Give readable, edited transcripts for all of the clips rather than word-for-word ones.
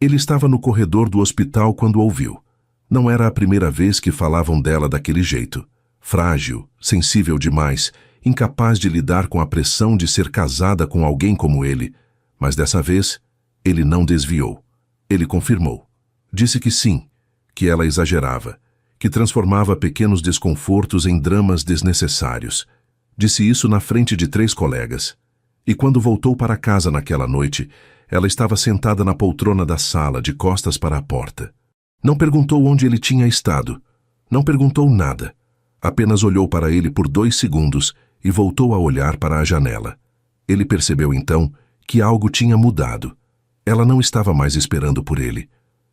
Ele estava no corredor do hospital quando ouviu. Não era a primeira vez que falavam dela daquele jeito. Frágil, sensível demais, incapaz de lidar com a pressão de ser casada com alguém como ele. Mas dessa vez, ele não desviou. Ele confirmou. Disse que sim, que ela exagerava, que transformava pequenos desconfortos em dramas desnecessários. Disse isso na frente de 3 colegas. E quando voltou para casa naquela noite, ela estava sentada na poltrona da sala, de costas para a porta. Não perguntou onde ele tinha estado. Não perguntou nada. Apenas olhou para ele por 2 segundos e voltou a olhar para a janela. Ele percebeu então que algo tinha mudado. Ela não estava mais esperando por ele.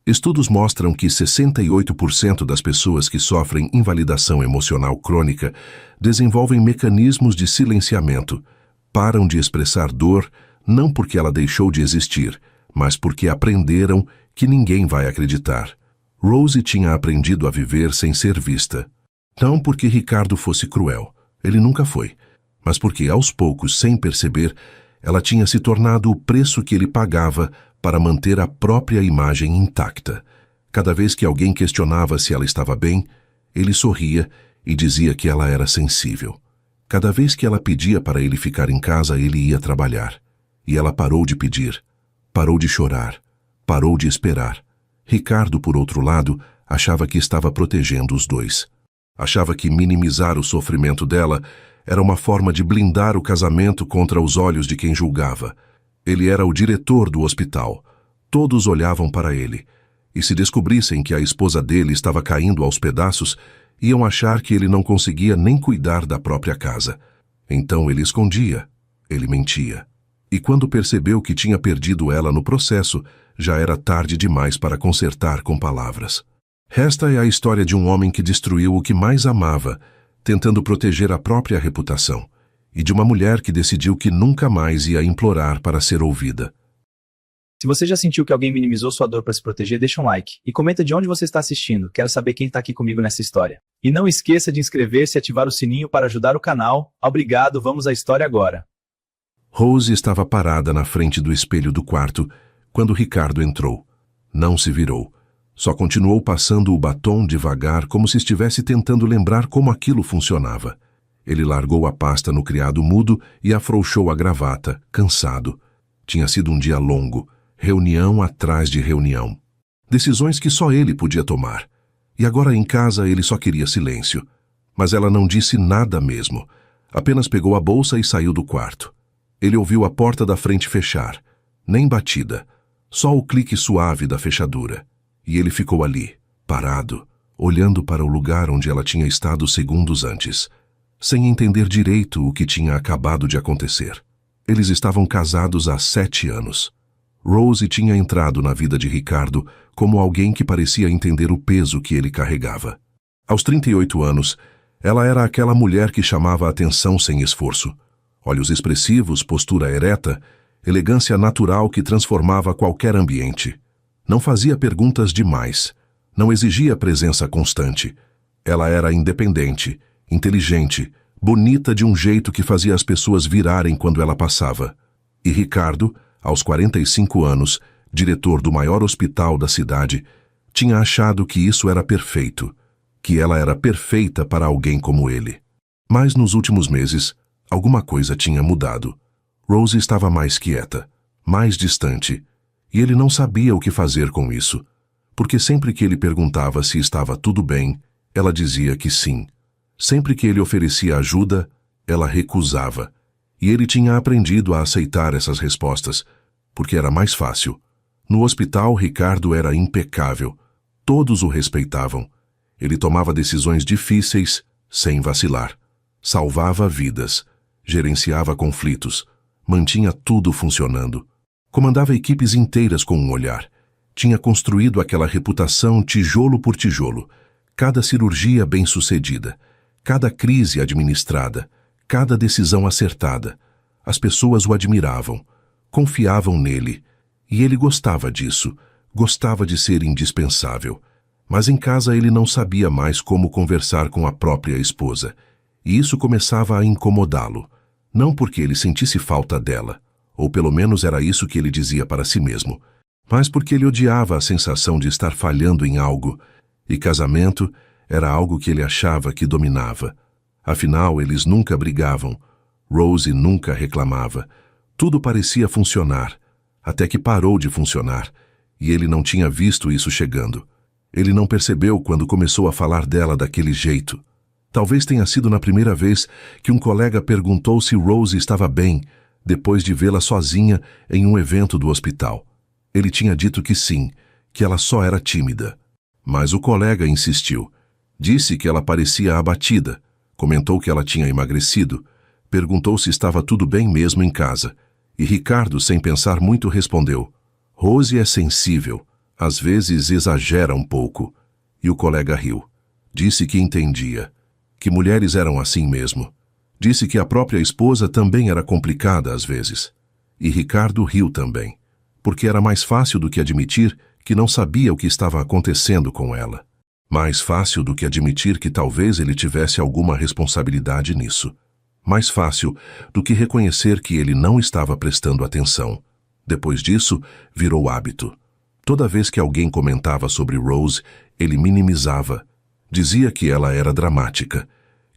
Estudos mostram que 68% das pessoas que sofrem invalidação emocional crônica desenvolvem mecanismos de silenciamento. Param de expressar dor não porque ela deixou de existir, mas porque aprenderam que ninguém vai acreditar. Rose tinha aprendido a viver sem ser vista. Não porque Ricardo fosse cruel, ele nunca foi, mas porque aos poucos, sem perceber, ela tinha se tornado o preço que ele pagava para manter a própria imagem intacta. Cada vez que alguém questionava se ela estava bem, ele sorria e dizia que ela era sensível. Cada vez que ela pedia para ele ficar em casa, ele ia trabalhar. E ela parou de pedir, parou de chorar, parou de esperar. Ricardo, por outro lado, achava que estava protegendo os dois. Achava que minimizar o sofrimento dela era uma forma de blindar o casamento contra os olhos de quem julgava. Ele era o diretor do hospital. Todos olhavam para ele. E se descobrissem que a esposa dele estava caindo aos pedaços, iam achar que ele não conseguia nem cuidar da própria casa. Então ele escondia, ele mentia. E quando percebeu que tinha perdido ela no processo, já era tarde demais para consertar com palavras. Esta é a história de um homem que destruiu o que mais amava, tentando proteger a própria reputação, e de uma mulher que decidiu que nunca mais ia implorar para ser ouvida. Se você já sentiu que alguém minimizou sua dor para se proteger, deixa um like e comenta de onde você está assistindo. Quero saber quem está aqui comigo nessa história. E não esqueça de inscrever-se e ativar o sininho para ajudar o canal. Obrigado, vamos à história agora. Rose estava parada na frente do espelho do quarto quando Ricardo entrou. Não se virou. Só continuou passando o batom devagar, como se estivesse tentando lembrar como aquilo funcionava. Ele largou a pasta no criado mudo e afrouxou a gravata, cansado. Tinha sido um dia longo, reunião atrás de reunião. Decisões que só ele podia tomar. E agora em casa ele só queria silêncio. Mas ela não disse nada mesmo. Apenas pegou a bolsa e saiu do quarto. Ele ouviu a porta da frente fechar. Nem batida. Só o clique suave da fechadura. E ele ficou ali, parado, olhando para o lugar onde ela tinha estado segundos antes, sem entender direito o que tinha acabado de acontecer. Eles estavam casados há 7 anos. Rose tinha entrado na vida de Ricardo como alguém que parecia entender o peso que ele carregava. Aos 38 anos, ela era aquela mulher que chamava a atenção sem esforço. Olhos expressivos, postura ereta, elegância natural que transformava qualquer ambiente. Não fazia perguntas demais, não exigia presença constante. Ela era independente, inteligente, bonita de um jeito que fazia as pessoas virarem quando ela passava. E Ricardo, aos 45 anos, diretor do maior hospital da cidade, tinha achado que isso era perfeito, que ela era perfeita para alguém como ele. Mas nos últimos meses, alguma coisa tinha mudado. Rose estava mais quieta, mais distante, e ele não sabia o que fazer com isso, porque sempre que ele perguntava se estava tudo bem, ela dizia que sim. Sempre que ele oferecia ajuda, ela recusava. E ele tinha aprendido a aceitar essas respostas, porque era mais fácil. No hospital, Ricardo era impecável. Todos o respeitavam. Ele tomava decisões difíceis, sem vacilar. Salvava vidas, gerenciava conflitos, mantinha tudo funcionando. Comandava equipes inteiras com um olhar. Tinha construído aquela reputação tijolo por tijolo. Cada cirurgia bem-sucedida, cada crise administrada, cada decisão acertada. As pessoas o admiravam, confiavam nele. E ele gostava disso, gostava de ser indispensável. Mas em casa ele não sabia mais como conversar com a própria esposa. E isso começava a incomodá-lo. Não porque ele sentisse falta dela, ou pelo menos era isso que ele dizia para si mesmo, mas porque ele odiava a sensação de estar falhando em algo, e casamento era algo que ele achava que dominava. Afinal, eles nunca brigavam. Rose nunca reclamava. Tudo parecia funcionar, até que parou de funcionar, e ele não tinha visto isso chegando. Ele não percebeu quando começou a falar dela daquele jeito. Talvez tenha sido na primeira vez que um colega perguntou se Rose estava bem, depois de vê-la sozinha em um evento do hospital. Ele tinha dito que sim, que ela só era tímida. Mas o colega insistiu. Disse que ela parecia abatida, comentou que ela tinha emagrecido, perguntou se estava tudo bem mesmo em casa. E Ricardo, sem pensar muito, respondeu: Rose é sensível, às vezes exagera um pouco. E o colega riu. Disse que entendia, que mulheres eram assim mesmo. Disse que a própria esposa também era complicada às vezes. E Ricardo riu também, porque era mais fácil do que admitir que não sabia o que estava acontecendo com ela. Mais fácil do que admitir que talvez ele tivesse alguma responsabilidade nisso. Mais fácil do que reconhecer que ele não estava prestando atenção. Depois disso, virou hábito. Toda vez que alguém comentava sobre Rose, ele minimizava. Dizia que ela era dramática,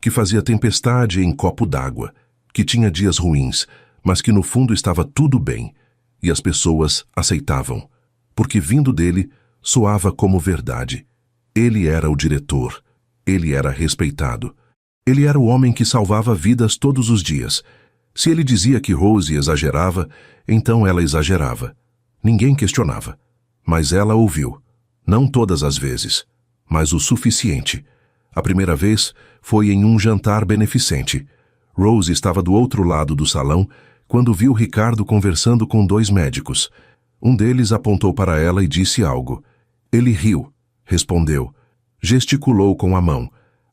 que fazia tempestade em copo d'água, que tinha dias ruins, mas que no fundo estava tudo bem. E as pessoas aceitavam, porque vindo dele, soava como verdade. Ele era o diretor. Ele era respeitado. Ele era o homem que salvava vidas todos os dias. Se ele dizia que Rose exagerava, então ela exagerava. Ninguém questionava. Mas ela ouviu. Não todas as vezes, mas o suficiente. A primeira vez foi em um jantar beneficente. Rose estava do outro lado do salão quando viu Ricardo conversando com 2 médicos. Um deles apontou para ela e disse algo. Ele riu, respondeu, gesticulou com a mão.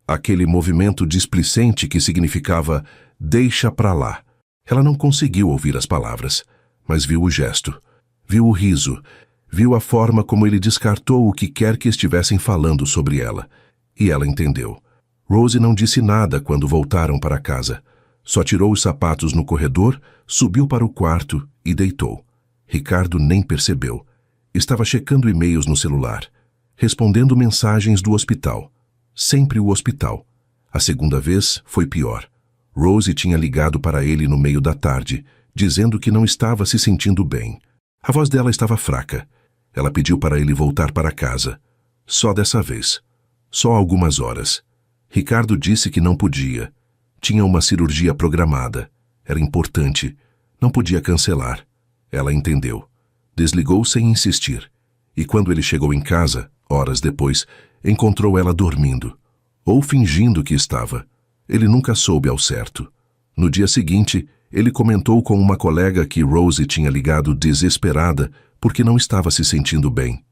Aquele movimento displicente que significava deixa pra lá. Ela não conseguiu ouvir as palavras, mas viu o gesto, viu o riso, viu a forma como ele descartou o que quer que estivessem falando sobre ela. E ela entendeu. Rose não disse nada quando voltaram para casa. Só tirou os sapatos no corredor, subiu para o quarto e deitou. Ricardo nem percebeu. Estava checando e-mails no celular, respondendo mensagens do hospital. Sempre o hospital. A segunda vez foi pior. Rose tinha ligado para ele no meio da tarde, dizendo que não estava se sentindo bem. A voz dela estava fraca. Ela pediu para ele voltar para casa. Só dessa vez. Só algumas horas. Ricardo disse que não podia. Tinha uma cirurgia programada. Era importante. Não podia cancelar. Ela entendeu. Desligou sem insistir. E quando ele chegou em casa, horas depois, encontrou ela dormindo. Ou fingindo que estava. Ele nunca soube ao certo. No dia seguinte, ele comentou com uma colega que Rose tinha ligado desesperada porque não estava se sentindo bem.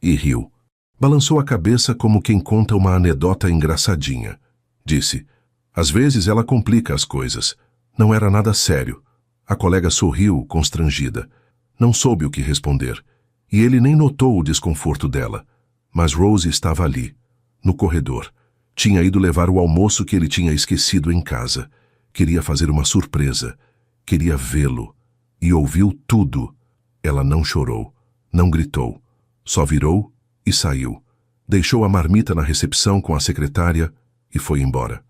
E riu. Balançou a cabeça como quem conta uma anedota engraçadinha. Disse, às vezes ela complica as coisas. Não era nada sério. A colega sorriu, constrangida. Não soube o que responder. E ele nem notou o desconforto dela. Mas Rose estava ali, no corredor. Tinha ido levar o almoço que ele tinha esquecido em casa. Queria fazer uma surpresa. Queria vê-lo. E ouviu tudo. Ela não chorou, não gritou. Só virou e saiu. Deixou a marmita na recepção com a secretária e foi embora.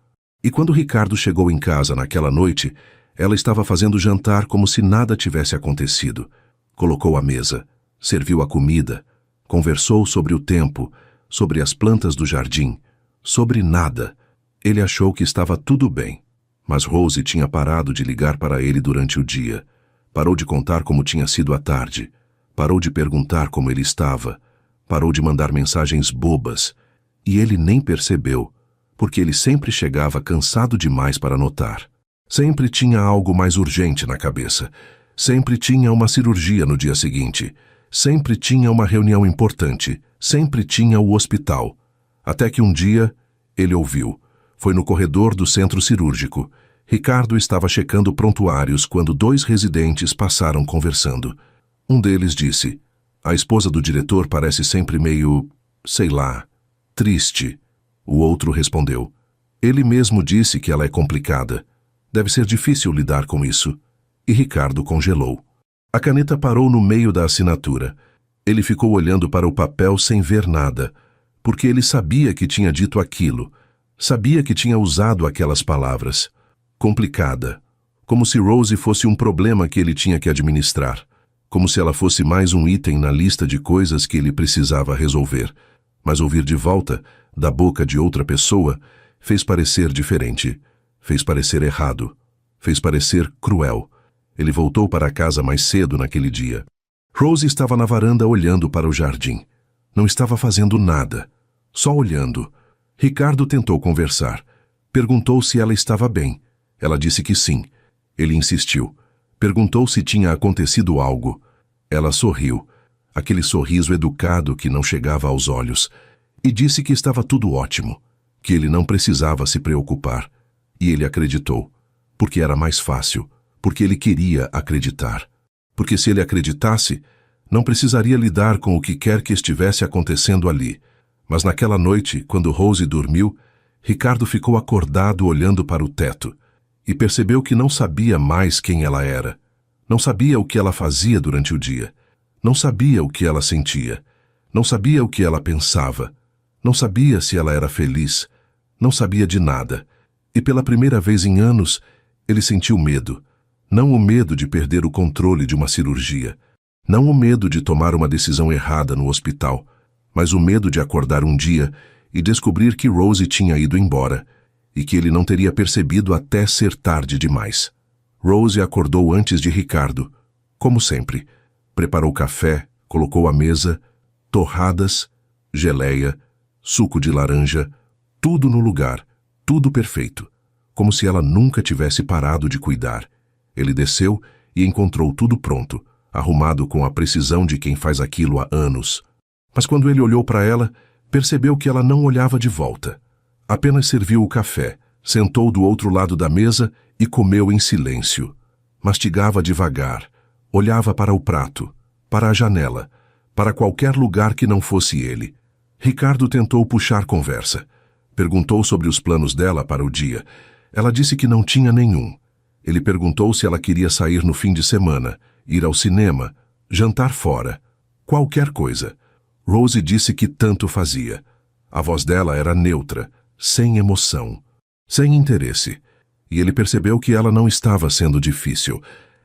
E quando Ricardo chegou em casa naquela noite, ela estava fazendo jantar como se nada tivesse acontecido. Colocou a mesa, serviu a comida, conversou sobre o tempo, sobre as plantas do jardim, sobre nada. Ele achou que estava tudo bem. Mas Rose tinha parado de ligar para ele durante o dia. Parou de contar como tinha sido a tarde. Parou de perguntar como ele estava. Parou de mandar mensagens bobas. E ele nem percebeu, porque ele sempre chegava cansado demais para notar. Sempre tinha algo mais urgente na cabeça. Sempre tinha uma cirurgia no dia seguinte. Sempre tinha uma reunião importante. Sempre tinha o hospital. Até que um dia, ele ouviu. Foi no corredor do centro cirúrgico. Ricardo estava checando prontuários quando 2 residentes passaram conversando. Um deles disse, a esposa do diretor parece sempre meio, sei lá, triste. O outro respondeu, ele mesmo disse que ela é complicada. Deve ser difícil lidar com isso. E Ricardo congelou. A caneta parou no meio da assinatura. Ele ficou olhando para o papel sem ver nada, porque ele sabia que tinha dito aquilo, sabia que tinha usado aquelas palavras. Complicada, como se Rose fosse um problema que ele tinha que administrar, como se ela fosse mais um item na lista de coisas que ele precisava resolver. Mas ouvir de volta, da boca de outra pessoa, fez parecer diferente, fez parecer errado, fez parecer cruel. Ele voltou para casa mais cedo naquele dia. Rose estava na varanda olhando para o jardim. Não estava fazendo nada, só olhando. Ricardo tentou conversar. Perguntou se ela estava bem. Ela disse que sim. Ele insistiu. Perguntou se tinha acontecido algo. Ela sorriu, aquele sorriso educado que não chegava aos olhos, e disse que estava tudo ótimo, que ele não precisava se preocupar. E ele acreditou, porque era mais fácil, porque ele queria acreditar. Porque se ele acreditasse, não precisaria lidar com o que quer que estivesse acontecendo ali. Mas naquela noite, quando Rose dormiu, Ricardo ficou acordado olhando para o teto e percebeu que não sabia mais quem ela era. Não sabia o que ela fazia durante o dia. Não sabia o que ela sentia. Não sabia o que ela pensava. Não sabia se ela era feliz. Não sabia de nada. E pela primeira vez em anos, ele sentiu medo. Não o medo de perder o controle de uma cirurgia. Não o medo de tomar uma decisão errada no hospital, mas o medo de acordar um dia e descobrir que Rose tinha ido embora e que ele não teria percebido até ser tarde demais. Rose acordou antes de Ricardo, como sempre. Preparou café, colocou à mesa, torradas, geleia, suco de laranja, tudo no lugar, tudo perfeito, como se ela nunca tivesse parado de cuidar. Ele desceu e encontrou tudo pronto, arrumado com a precisão de quem faz aquilo há anos. Mas quando ele olhou para ela, percebeu que ela não olhava de volta. Apenas serviu o café, sentou do outro lado da mesa e comeu em silêncio. Mastigava devagar, olhava para o prato, para a janela, para qualquer lugar que não fosse ele. Ricardo tentou puxar conversa. Perguntou sobre os planos dela para o dia. Ela disse que não tinha nenhum. Ele perguntou se ela queria sair no fim de semana, ir ao cinema, jantar fora, qualquer coisa. Rose disse que tanto fazia. A voz dela era neutra, sem emoção, sem interesse. E ele percebeu que ela não estava sendo difícil.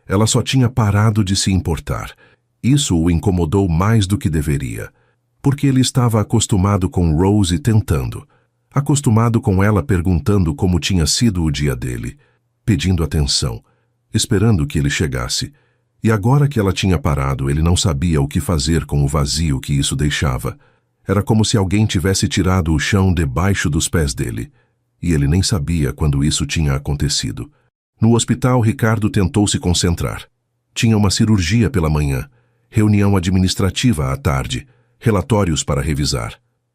Ela só tinha parado de se importar. Isso o incomodou mais do que deveria. Porque ele estava acostumado com Rose tentando. Acostumado com ela perguntando como tinha sido o dia dele. Pedindo atenção, esperando que ele chegasse. E agora que ela tinha parado, ele não sabia o que fazer com o vazio que isso deixava. Era como se alguém tivesse tirado o chão debaixo dos pés dele. E ele nem sabia quando isso tinha acontecido. No hospital, Ricardo tentou se concentrar. Tinha uma cirurgia pela manhã, reunião administrativa à tarde, relatórios para revisar.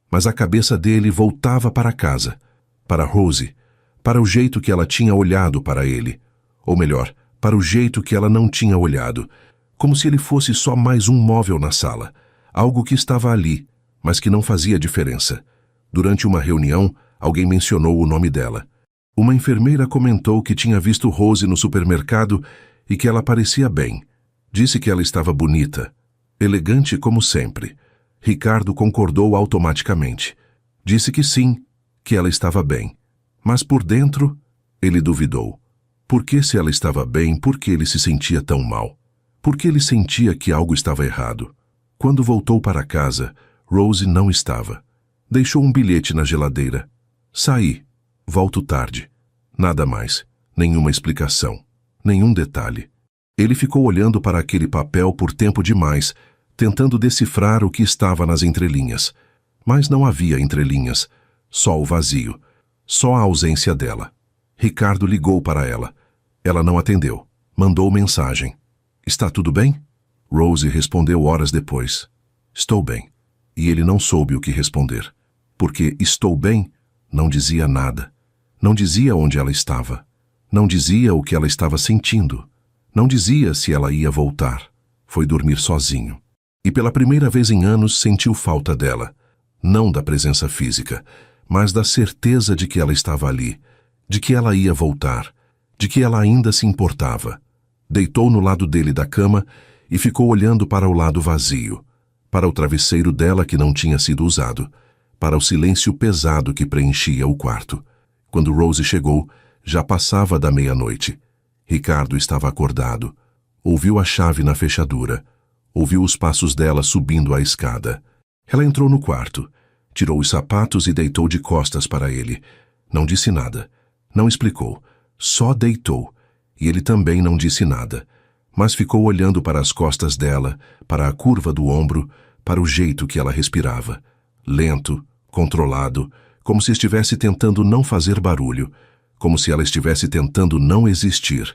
Mas a cabeça dele voltava para casa, para Rose, para o jeito que ela tinha olhado para ele. Ou melhor, para o jeito que ela não tinha olhado, como se ele fosse só mais um móvel na sala, algo que estava ali, mas que não fazia diferença. Durante uma reunião, alguém mencionou o nome dela. Uma enfermeira comentou que tinha visto Rose no supermercado e que ela parecia bem. Disse que ela estava bonita, elegante como sempre. Ricardo concordou automaticamente. Disse que sim, que ela estava bem. Mas por dentro, ele duvidou. Por que se ela estava bem, por que ele se sentia tão mal? Por que ele sentia que algo estava errado? Quando voltou para casa, Rose não estava. Deixou um bilhete na geladeira. Saí. Volto tarde. Nada mais. Nenhuma explicação. Nenhum detalhe. Ele ficou olhando para aquele papel por tempo demais, tentando decifrar o que estava nas entrelinhas. Mas não havia entrelinhas. Só o vazio. Só a ausência dela. Ricardo ligou para ela. Ela não atendeu. Mandou mensagem. Está tudo bem? Rose respondeu horas depois. Estou bem. E ele não soube o que responder. Porque estou bem não dizia nada. Não dizia onde ela estava. Não dizia o que ela estava sentindo. Não dizia se ela ia voltar. Foi dormir sozinho. E pela primeira vez em anos sentiu falta dela. Não da presença física, mas da certeza de que ela estava ali, de que ela ia voltar, de que ela ainda se importava. Deitou no lado dele da cama e ficou olhando para o lado vazio, para o travesseiro dela que não tinha sido usado, para o silêncio pesado que preenchia o quarto. Quando Rose chegou, já passava da meia-noite. Ricardo estava acordado. Ouviu a chave na fechadura. Ouviu os passos dela subindo a escada. Ela entrou no quarto, tirou os sapatos e deitou de costas para ele. Não disse nada. Não explicou. Só deitou. E ele também não disse nada, mas ficou olhando para as costas dela, para a curva do ombro, para o jeito que ela respirava. Lento, controlado, como se estivesse tentando não fazer barulho, como se ela estivesse tentando não existir.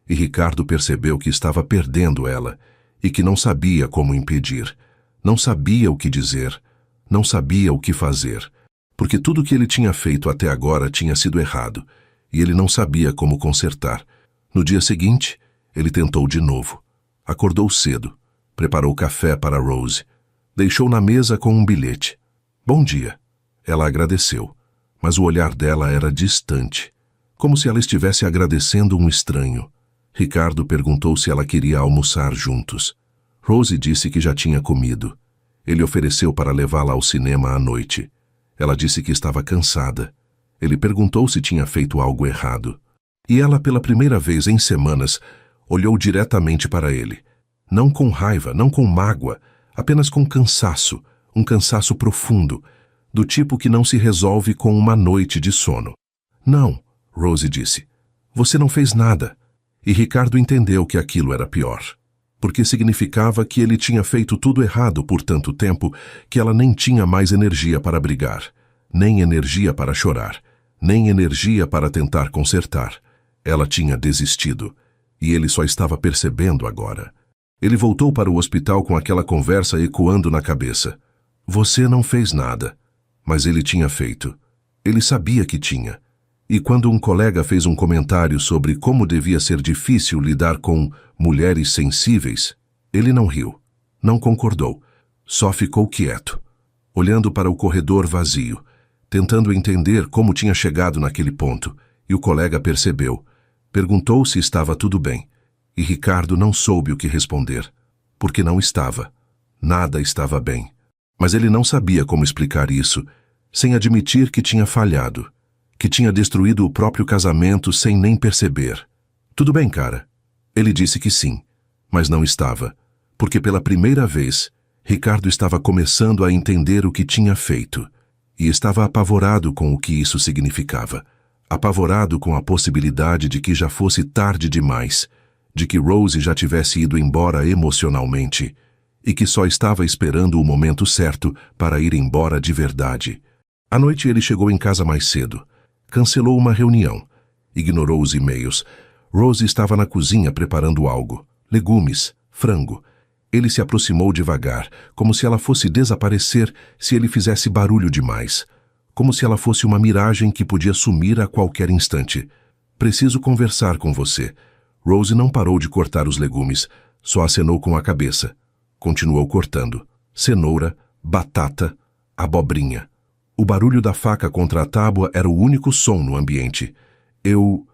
E Ricardo percebeu que estava perdendo ela e que não sabia como impedir. Não sabia o que dizer, não sabia o que fazer, porque tudo o que ele tinha feito até agora tinha sido errado, e ele não sabia como consertar. No dia seguinte, ele tentou de novo. Acordou cedo, preparou café para Rose, deixou na mesa com um bilhete. Bom dia. Ela agradeceu, mas o olhar dela era distante, como se ela estivesse agradecendo um estranho. Ricardo perguntou se ela queria almoçar juntos. Rose disse que já tinha comido. Ele ofereceu para levá-la ao cinema à noite. Ela disse que estava cansada. Ele perguntou se tinha feito algo errado. E ela, pela primeira vez em semanas, olhou diretamente para ele. Não com raiva, não com mágoa, apenas com cansaço, um cansaço profundo, do tipo que não se resolve com uma noite de sono. Não, Rose disse. Você não fez nada. E Ricardo entendeu que aquilo era pior, porque significava que ele tinha feito tudo errado por tanto tempo que ela nem tinha mais energia para brigar, nem energia para chorar, nem energia para tentar consertar. Ela tinha desistido, e ele só estava percebendo agora. Ele voltou para o hospital com aquela conversa ecoando na cabeça. Você não fez nada, mas ele tinha feito. Ele sabia que tinha. E quando um colega fez um comentário sobre como devia ser difícil lidar com mulheres sensíveis, ele não riu, não concordou, só ficou quieto, olhando para o corredor vazio, tentando entender como tinha chegado naquele ponto, e o colega percebeu. Perguntou se estava tudo bem, e Ricardo não soube o que responder, porque não estava. Nada estava bem. Mas ele não sabia como explicar isso, sem admitir que tinha falhado, que tinha destruído o próprio casamento sem nem perceber. Tudo bem, cara. Ele disse que sim, mas não estava, porque pela primeira vez, Ricardo estava começando a entender o que tinha feito, e estava apavorado com o que isso significava, apavorado com a possibilidade de que já fosse tarde demais, de que Rose já tivesse ido embora emocionalmente, e que só estava esperando o momento certo para ir embora de verdade. À noite ele chegou em casa mais cedo. Cancelou uma reunião. Ignorou os e-mails. Rose estava na cozinha preparando algo. Legumes, frango. Ele se aproximou devagar, como se ela fosse desaparecer se ele fizesse barulho demais. Como se ela fosse uma miragem que podia sumir a qualquer instante. Preciso conversar com você. Rose não parou de cortar os legumes, só acenou com a cabeça. Continuou cortando. Cenoura, batata, abobrinha. O barulho da faca contra a tábua era o único som no ambiente. Eu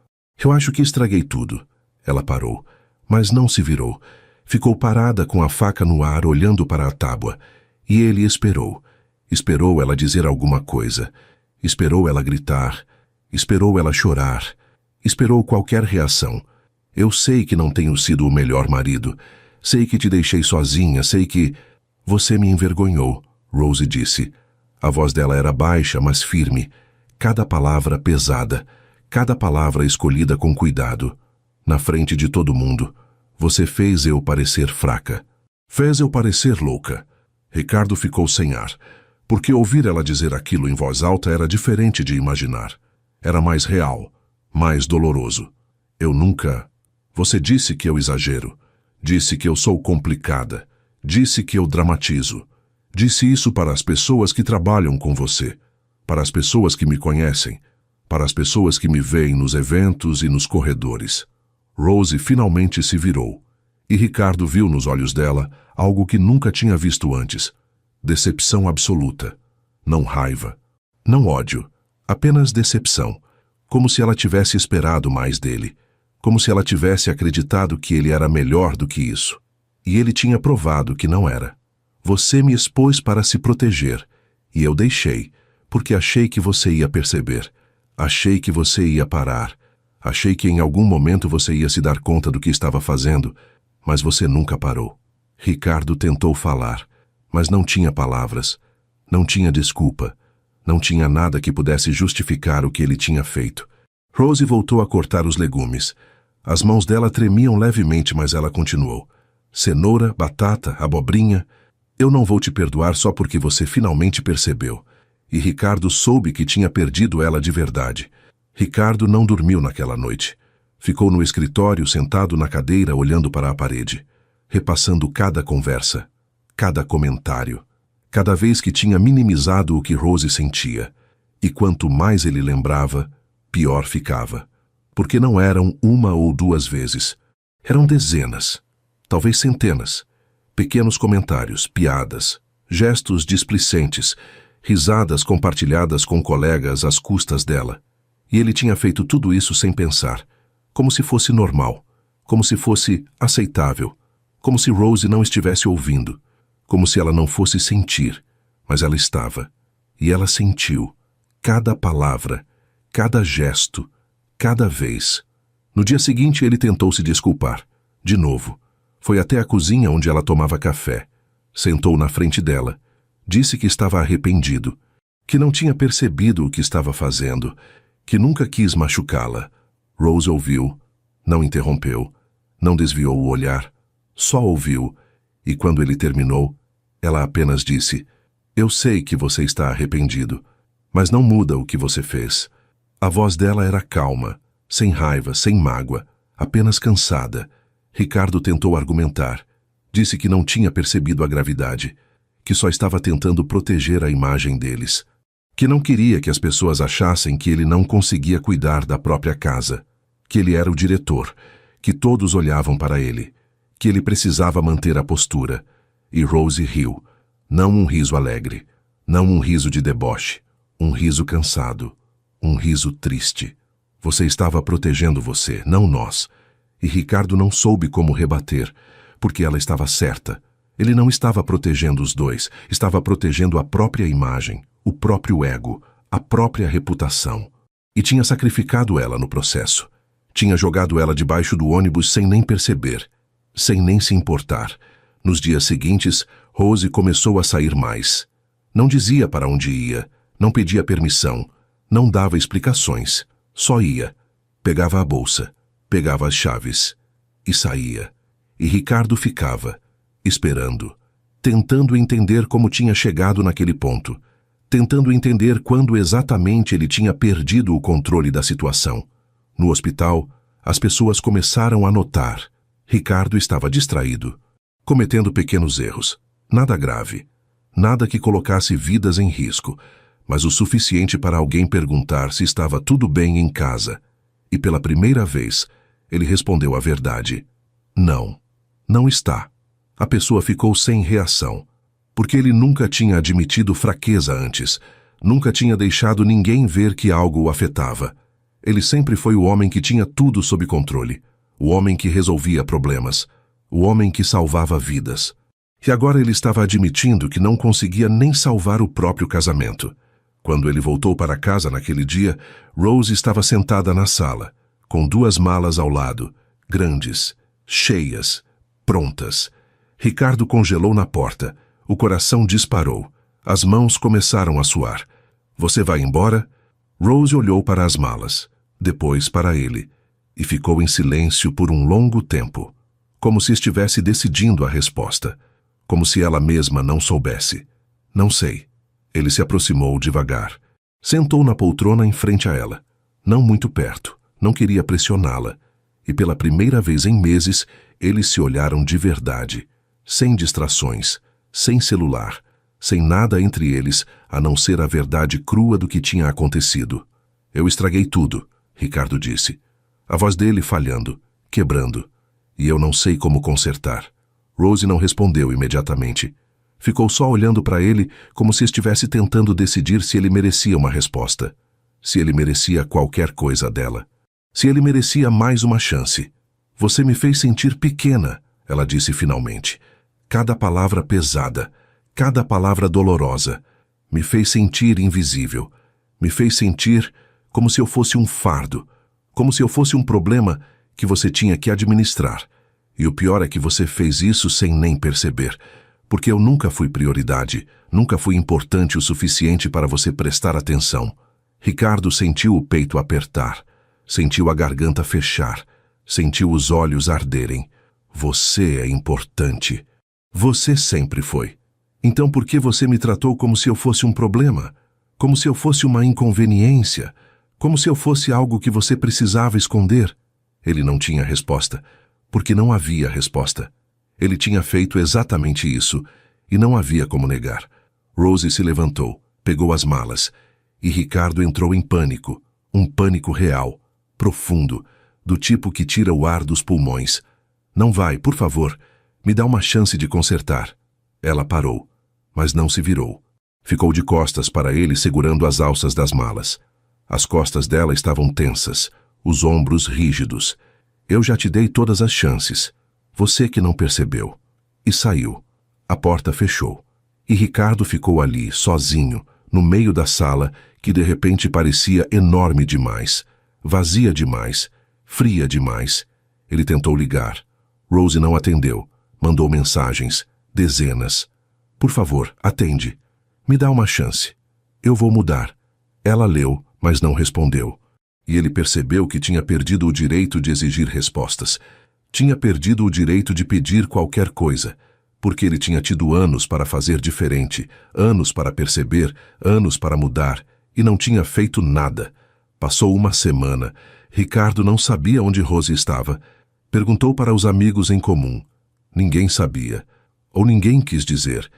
acho que estraguei tudo. Ela parou, mas não se virou. Ficou parada com a faca no ar, olhando para a tábua. E ele esperou. Esperou ela dizer alguma coisa. Esperou ela gritar. Esperou ela chorar. Esperou qualquer reação. Eu sei que não tenho sido o melhor marido. Sei que te deixei sozinha, sei que... Você me envergonhou, Rose disse. A voz dela era baixa, mas firme. Cada palavra pesada. Cada palavra escolhida com cuidado. Na frente de todo mundo. Você fez eu parecer fraca. Fez eu parecer louca. Ricardo ficou sem ar, porque ouvir ela dizer aquilo em voz alta era diferente de imaginar. Era mais real, mais doloroso. Eu nunca... Você disse que eu exagero. Disse que eu sou complicada. Disse que eu dramatizo. Disse isso para as pessoas que trabalham com você, para as pessoas que me conhecem, para as pessoas que me veem nos eventos e nos corredores. Rose finalmente se virou, e Ricardo viu nos olhos dela algo que nunca tinha visto antes. Decepção absoluta. Não raiva, não ódio, apenas decepção, como se ela tivesse esperado mais dele, como se ela tivesse acreditado que ele era melhor do que isso. E ele tinha provado que não era. Você me expôs para se proteger, e eu deixei, porque achei que você ia perceber. Achei que você ia parar. Achei que em algum momento você ia se dar conta do que estava fazendo, mas você nunca parou. Ricardo tentou falar, mas não tinha palavras, não tinha desculpa, não tinha nada que pudesse justificar o que ele tinha feito. Rose voltou a cortar os legumes. As mãos dela tremiam levemente, mas ela continuou. Cenoura, batata, abobrinha. Eu não vou te perdoar só porque você finalmente percebeu. E Ricardo soube que tinha perdido ela de verdade. Ricardo não dormiu naquela noite. Ficou no escritório, sentado na cadeira, olhando para a parede, repassando cada conversa, cada comentário, cada vez que tinha minimizado o que Rose sentia. E quanto mais ele lembrava, pior ficava. Porque não eram uma ou duas vezes. Eram dezenas, talvez centenas. Pequenos comentários, piadas, gestos displicentes, risadas compartilhadas com colegas às custas dela. E ele tinha feito tudo isso sem pensar, como se fosse normal, como se fosse aceitável, como se Rose não estivesse ouvindo, como se ela não fosse sentir, mas ela estava. E ela sentiu cada palavra, cada gesto, cada vez. No dia seguinte ele tentou se desculpar, de novo. Foi até a cozinha onde ela tomava café. Sentou na frente dela. Disse que estava arrependido, que não tinha percebido o que estava fazendo, que nunca quis machucá-la. Rose ouviu, não interrompeu, não desviou o olhar, só ouviu, e quando ele terminou, ela apenas disse: Eu sei que você está arrependido, mas não muda o que você fez. A voz dela era calma, sem raiva, sem mágoa, apenas cansada. Ricardo tentou argumentar. Disse que não tinha percebido a gravidade, que só estava tentando proteger a imagem deles, que não queria que as pessoas achassem que ele não conseguia cuidar da própria casa, que ele era o diretor, que todos olhavam para ele, que ele precisava manter a postura. E Rose riu, não um riso alegre, não um riso de deboche, um riso cansado, um riso triste. Você estava protegendo você, não nós. E Ricardo não soube como rebater, porque ela estava certa. Ele não estava protegendo os dois, estava protegendo a própria imagem, o próprio ego, a própria reputação. E tinha sacrificado ela no processo. Tinha jogado ela debaixo do ônibus sem nem perceber, sem nem se importar. Nos dias seguintes, Rose começou a sair mais. Não dizia para onde ia, não pedia permissão, não dava explicações, só ia. Pegava a bolsa, pegava as chaves e saía. E Ricardo ficava, esperando, tentando entender como tinha chegado naquele ponto, tentando entender quando exatamente ele tinha perdido o controle da situação. No hospital, as pessoas começaram a notar. Ricardo estava distraído, cometendo pequenos erros. Nada grave, nada que colocasse vidas em risco, mas o suficiente para alguém perguntar se estava tudo bem em casa. E pela primeira vez, ele respondeu a verdade. Não, não está. A pessoa ficou sem reação, porque ele nunca tinha admitido fraqueza antes, nunca tinha deixado ninguém ver que algo o afetava. Ele sempre foi o homem que tinha tudo sob controle, o homem que resolvia problemas, o homem que salvava vidas. E agora ele estava admitindo que não conseguia nem salvar o próprio casamento. Quando ele voltou para casa naquele dia, Rose estava sentada na sala, com 2 malas ao lado, grandes, cheias, prontas. Ricardo congelou na porta, o coração disparou, as mãos começaram a suar. Você vai embora? Rose olhou para as malas, depois para ele, e ficou em silêncio por um longo tempo, como se estivesse decidindo a resposta, como se ela mesma não soubesse. Não sei. Ele se aproximou devagar. Sentou na poltrona em frente a ela, não muito perto, não queria pressioná-la, e pela primeira vez em meses, eles se olharam de verdade, sem distrações, sem celular, sem nada entre eles, a não ser a verdade crua do que tinha acontecido. Eu estraguei tudo, Ricardo disse. A voz dele falhando, quebrando, e eu não sei como consertar. Rose não respondeu imediatamente. Ficou só olhando para ele como se estivesse tentando decidir se ele merecia uma resposta, se ele merecia qualquer coisa dela, se ele merecia mais uma chance. Você me fez sentir pequena, ela disse finalmente. Cada palavra pesada, Cada palavra dolorosa me fez sentir invisível. Me fez sentir como se eu fosse um fardo, como se eu fosse um problema que você tinha que administrar. E o pior é que você fez isso sem nem perceber, porque eu nunca fui prioridade, nunca fui importante o suficiente para você prestar atenção. Ricardo sentiu o peito apertar, sentiu a garganta fechar, sentiu os olhos arderem. Você é importante. Você sempre foi. Então por que você me tratou como se eu fosse um problema? Como se eu fosse uma inconveniência? Como se eu fosse algo que você precisava esconder? Ele não tinha resposta, porque não havia resposta. Ele tinha feito exatamente isso, e não havia como negar. Rose se levantou, pegou as malas, e Ricardo entrou em pânico, um pânico real, profundo, do tipo que tira o ar dos pulmões. Não vai, por favor, me dá uma chance de consertar. Ela parou, mas não se virou. Ficou de costas para ele segurando as alças das malas. As costas dela estavam tensas, os ombros rígidos. Eu já te dei todas as chances. Você que não percebeu. E saiu. A porta fechou. E Ricardo ficou ali, sozinho, no meio da sala, que de repente parecia enorme demais, vazia demais, fria demais. Ele tentou ligar. Rose não atendeu. Mandou mensagens, dezenas. Por favor, atende. Me dá uma chance. Eu vou mudar. Ela leu, mas não respondeu. E ele percebeu que tinha perdido o direito de exigir respostas. Tinha perdido o direito de pedir qualquer coisa, porque ele tinha tido anos para fazer diferente, anos para perceber, anos para mudar, e não tinha feito nada. Passou uma semana. Ricardo não sabia onde Rose estava. Perguntou para os amigos em comum. Ninguém sabia, ou ninguém quis dizer.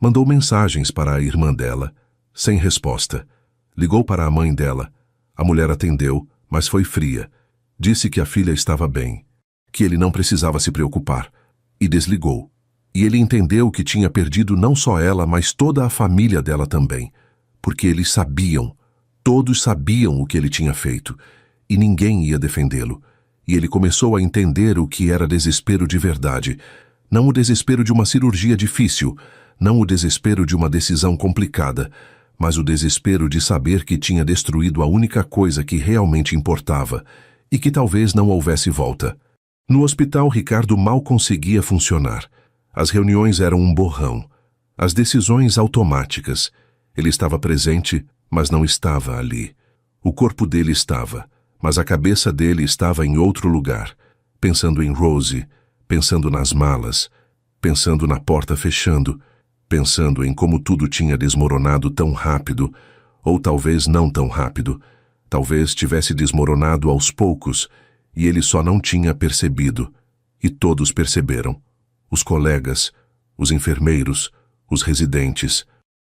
Mandou mensagens para a irmã dela, sem resposta. Ligou para a mãe dela. A mulher atendeu, mas foi fria. Disse que a filha estava bem, que ele não precisava se preocupar, e desligou. E ele entendeu que tinha perdido não só ela, mas toda a família dela também, porque eles sabiam, todos sabiam o que ele tinha feito, e ninguém ia defendê-lo. E ele começou a entender o que era desespero de verdade, não o desespero de uma cirurgia difícil, não o desespero de uma decisão complicada, mas o desespero de saber que tinha destruído a única coisa que realmente importava e que talvez não houvesse volta. No hospital, Ricardo mal conseguia funcionar. As reuniões eram um borrão. As decisões automáticas. Ele estava presente, mas não estava ali. O corpo dele estava, mas a cabeça dele estava em outro lugar, pensando em Rose, pensando nas malas, pensando na porta fechando, pensando em como tudo tinha desmoronado tão rápido, ou talvez não tão rápido. Talvez tivesse desmoronado aos poucos, e ele só não tinha percebido. E todos perceberam. Os colegas, os enfermeiros, os residentes.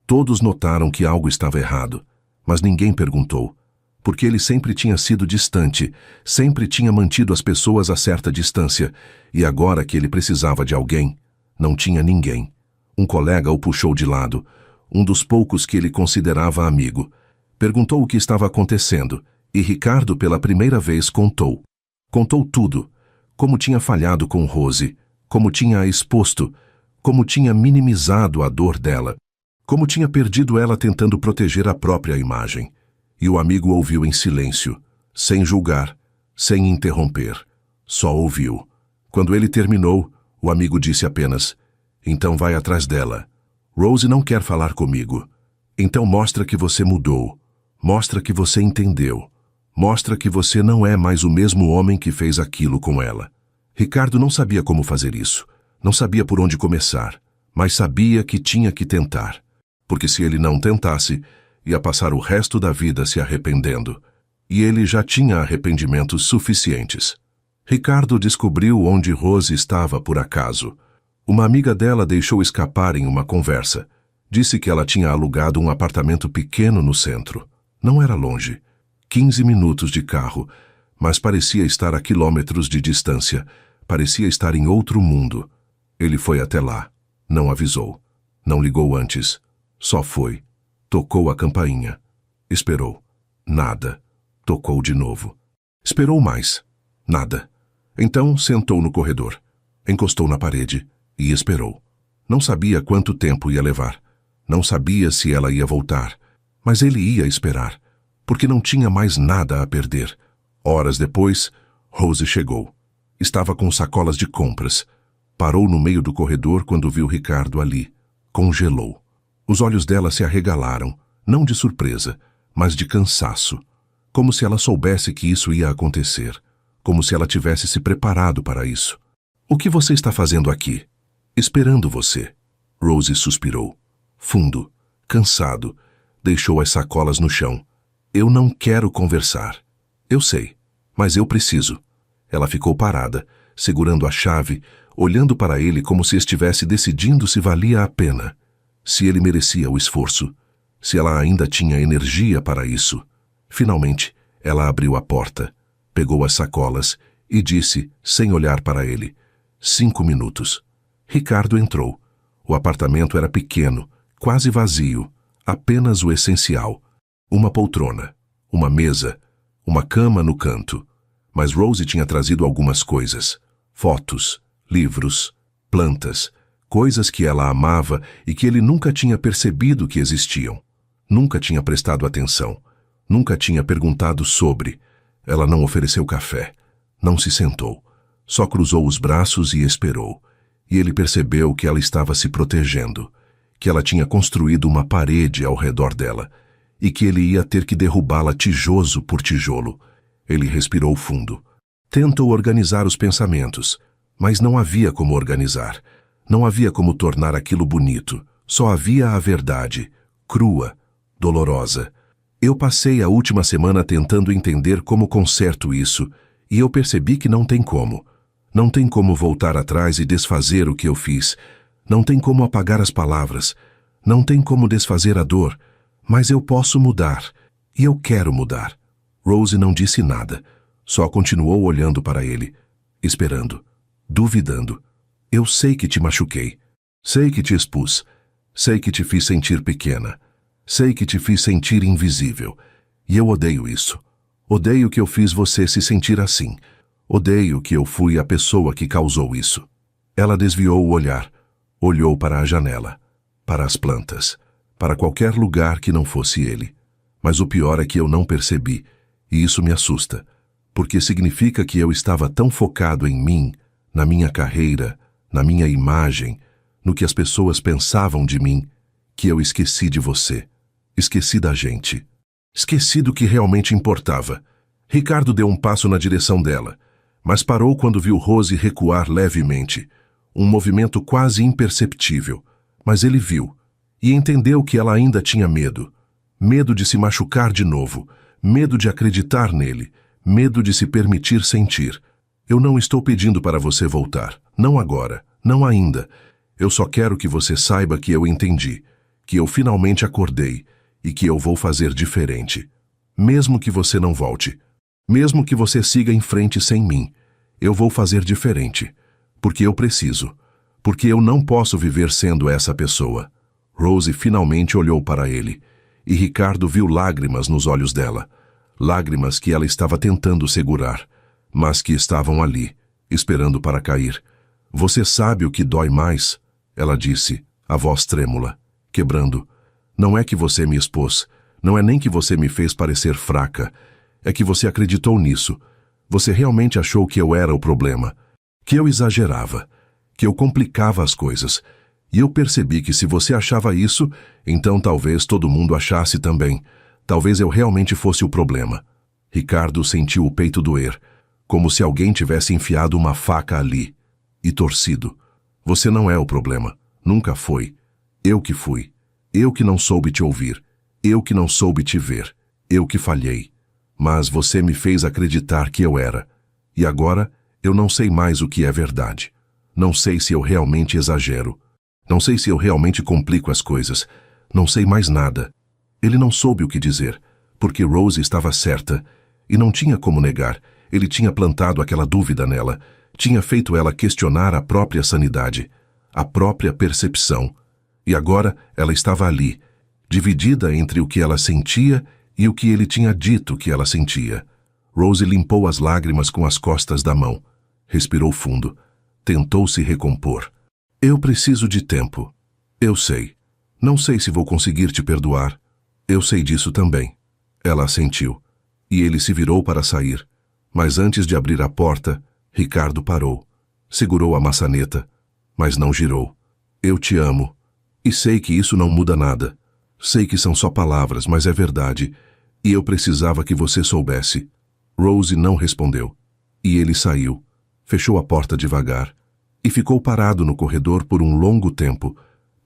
Todos notaram que algo estava errado, mas ninguém perguntou, porque ele sempre tinha sido distante, sempre tinha mantido as pessoas a certa distância, e agora que ele precisava de alguém, não tinha ninguém. Um colega o puxou de lado, um dos poucos que ele considerava amigo. Perguntou o que estava acontecendo, e Ricardo pela primeira vez contou. Contou tudo, como tinha falhado com Rose, como tinha a exposto, como tinha minimizado a dor dela, como tinha perdido ela tentando proteger a própria imagem. E o amigo ouviu em silêncio, sem julgar, sem interromper. Só ouviu. Quando ele terminou, o amigo disse apenas: "Então vai atrás dela. Rose não quer falar comigo. Então mostra que você mudou. Mostra que você entendeu. Mostra que você não é mais o mesmo homem que fez aquilo com ela." Ricardo não sabia como fazer isso. Não sabia por onde começar, mas sabia que tinha que tentar. Porque se ele não tentasse, ia passar o resto da vida se arrependendo. E ele já tinha arrependimentos suficientes. Ricardo descobriu onde Rose estava por acaso. Uma amiga dela deixou escapar em uma conversa. Disse que ela tinha alugado um apartamento pequeno no centro. Não era longe. 15 minutos de carro, mas parecia estar a quilômetros de distância. Parecia estar em outro mundo. Ele foi até lá. Não avisou. Não ligou antes. Só foi. Tocou a campainha. Esperou. Nada. Tocou de novo. Esperou mais. Nada. Então sentou no corredor. Encostou na parede e esperou. Não sabia quanto tempo ia levar. Não sabia se ela ia voltar. Mas ele ia esperar, porque não tinha mais nada a perder. Horas depois, Rose chegou. Estava com sacolas de compras. Parou no meio do corredor quando viu Ricardo ali. Congelou. Os olhos dela se arregalaram, não de surpresa, mas de cansaço. Como se ela soubesse que isso ia acontecer. Como se ela tivesse se preparado para isso. O que você está fazendo aqui? Esperando você. Rose suspirou. Fundo, cansado, deixou as sacolas no chão. Eu não quero conversar. Eu sei, mas eu preciso. Ela ficou parada, segurando a chave, olhando para ele como se estivesse decidindo se valia a pena. Se ele merecia o esforço. Se ela ainda tinha energia para isso. Finalmente, ela abriu a porta, pegou as sacolas e disse, sem olhar para ele, 5 minutos. Ricardo entrou. O apartamento era pequeno, quase vazio, apenas o essencial. Uma poltrona, uma mesa, uma cama no canto. Mas Rose tinha trazido algumas coisas. Fotos, livros, plantas, coisas que ela amava e que ele nunca tinha percebido que existiam. Nunca tinha prestado atenção. Nunca tinha perguntado sobre. Ela não ofereceu café. Não se sentou. Só cruzou os braços e esperou. E ele percebeu que ela estava se protegendo. Que ela tinha construído uma parede ao redor dela. E que ele ia ter que derrubá-la tijolo por tijolo. Ele respirou fundo. Tentou organizar os pensamentos. Mas não havia como organizar. Não havia como tornar aquilo bonito. Só havia a verdade. Crua. Dolorosa. Eu passei a última semana tentando entender como conserto isso, e eu percebi que não tem como. Não tem como voltar atrás e desfazer o que eu fiz. Não tem como apagar as palavras. Não tem como desfazer a dor. Mas eu posso mudar. E eu quero mudar. Rose não disse nada. Só continuou olhando para ele. Esperando. Duvidando. Eu sei que te machuquei. Sei que te expus. Sei que te fiz sentir pequena. Sei que te fiz sentir invisível. E eu odeio isso. Odeio que eu fiz você se sentir assim. Odeio que eu fui a pessoa que causou isso. Ela desviou o olhar. Olhou para a janela. Para as plantas. Para qualquer lugar que não fosse ele. Mas o pior é que eu não percebi. E isso me assusta. Porque significa que eu estava tão focado em mim, na minha carreira, na minha imagem, no que as pessoas pensavam de mim, que eu esqueci de você. Esqueci da gente. Esqueci do que realmente importava. Ricardo deu um passo na direção dela, mas parou quando viu Rose recuar levemente. Um movimento quase imperceptível. Mas ele viu. E entendeu que ela ainda tinha medo. Medo de se machucar de novo. Medo de acreditar nele. Medo de se permitir sentir. Eu não estou pedindo para você voltar. Não agora. Não ainda. Eu só quero que você saiba que eu entendi. Que eu finalmente acordei. E que eu vou fazer diferente. Mesmo que você não volte. Mesmo que você siga em frente sem mim. Eu vou fazer diferente. Porque eu preciso. Porque eu não posso viver sendo essa pessoa. Rose finalmente olhou para ele. E Ricardo viu lágrimas nos olhos dela. Lágrimas que ela estava tentando segurar. Mas que estavam ali, esperando para cair. Você sabe o que dói mais? Ela disse, a voz trêmula, quebrando. Não é que você me expôs, não é nem que você me fez parecer fraca, é que você acreditou nisso. Você realmente achou que eu era o problema, que eu exagerava, que eu complicava as coisas. E eu percebi que se você achava isso, então talvez todo mundo achasse também. Talvez eu realmente fosse o problema. Ricardo sentiu o peito doer, como se alguém tivesse enfiado uma faca ali, e torcido. Você não é o problema, nunca foi. Eu que fui. Eu que não soube te ouvir. Eu que não soube te ver. Eu que falhei. Mas você me fez acreditar que eu era. E agora eu não sei mais o que é verdade. Não sei se eu realmente exagero. Não sei se eu realmente complico as coisas. Não sei mais nada. Ele não soube o que dizer, porque Rose estava certa. E não tinha como negar. Ele tinha plantado aquela dúvida nela. Tinha feito ela questionar a própria sanidade. A própria percepção. E agora ela estava ali, dividida entre o que ela sentia e o que ele tinha dito que ela sentia. Rose limpou as lágrimas com as costas da mão. Respirou fundo. Tentou se recompor. Eu preciso de tempo. Eu sei. Não sei se vou conseguir te perdoar. Eu sei disso também. Ela assentiu. E ele se virou para sair. Mas antes de abrir a porta, Ricardo parou. Segurou a maçaneta, mas não girou. Eu te amo. E sei que isso não muda nada. Sei que são só palavras, mas é verdade. E eu precisava que você soubesse. Rose não respondeu. E ele saiu. Fechou a porta devagar. E ficou parado no corredor por um longo tempo,